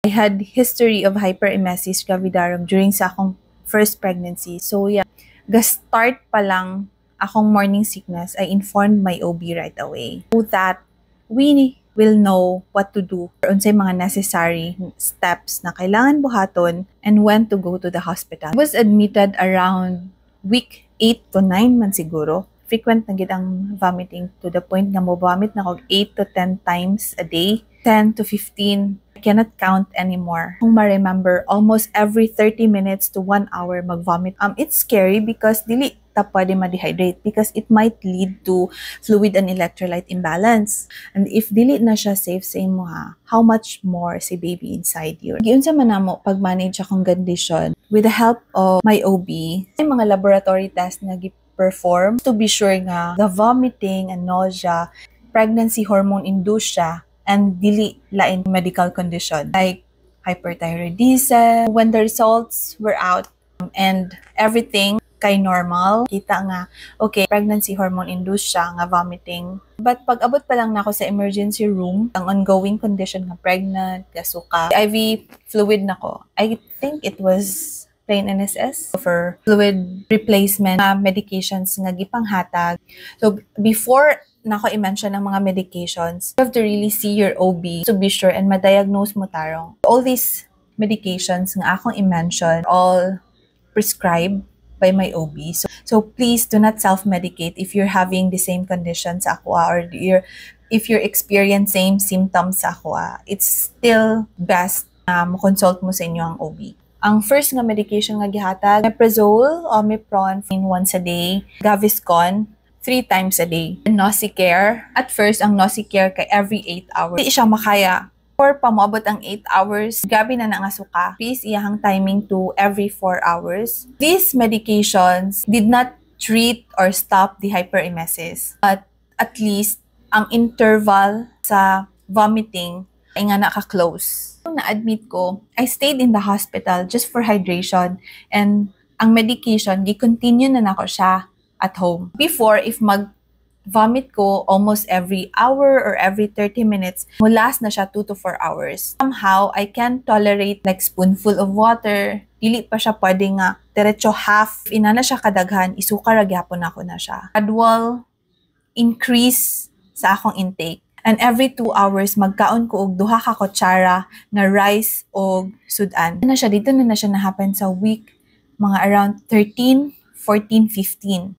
I had history of hyperemesis gravidarum during sa akong first pregnancy. So yeah, start pa lang akong morning sickness, I informed my OB right away so that we will know what to do or unsay mga necessary steps na kailangan buhaton and when to go to the hospital. I was admitted around week 8 to 9 man siguro. Frequent na gid ang vomiting to the point nga mo vomit na kog 8 to 10 times a day, 10 to 15. I cannot count anymore. Kung ma-remember, almost every 30 minutes to 1 hour mag-vomit. It's scary because dili ta pwede ma-dehydrate because it might lead to fluid and electrolyte imbalance. And if dili na siya safe sa imo how much more si baby inside you. Giunsa man namo pag-manage akong condition with the help of my OB. May mga laboratory tests na perform to be sure nga the vomiting and nausea, pregnancy hormone induced siya and dili lain medical condition like hyperthyroidism. When the results were out and everything kay normal, kita nga, okay, pregnancy hormone induced siya nga vomiting. But pag abot pa lang nako sa emergency room, ang ongoing condition nga pregnant, kasuka, IV fluid nako. I think it was plain NSS for fluid replacement medications nga gipanghatag. So before nako i-mention ang mga medications, you have to really see your OB to be sure and ma-diagnose mo tarong. All these medications nga akong i-mention, all prescribed by my OB. So please do not self-medicate if you're having the same conditions sa ako or if you're experiencing symptoms sa ako. It's still best na consult mo sa inyo ang OB. Ang first nga medication nga gihatag, Omeprazole, Omipron once a day, Gaviscon 3 times a day. Nosicare, at first ang Nosicare kay every 8 hours. Hindi siya makaya. Or pamoabot ang 8 hours, gabi na nga suka. Please iyahang timing to every 4 hours. These medications did not treat or stop the hyperemesis, but at least ang interval sa vomiting ay nga naka-close. Nung na-admit ko, I stayed in the hospital just for hydration and ang medication, gi-continue na nako siya at home. Before, if vomit ko almost every hour or every 30 minutes, last na siya 2 to 4 hours. Somehow, I can tolerate like spoonful of water. Dili pa siya pwede nga diretso half. Ina na siya kadaghan, isuka ra gyapon ako na siya. Gradual increase sa akong intake. And every 2 hours, magkaon ko og 2 ka kutsara na rice o sudan. Na siya dito na siya na-happen sa week, mga around 13, 14, 15.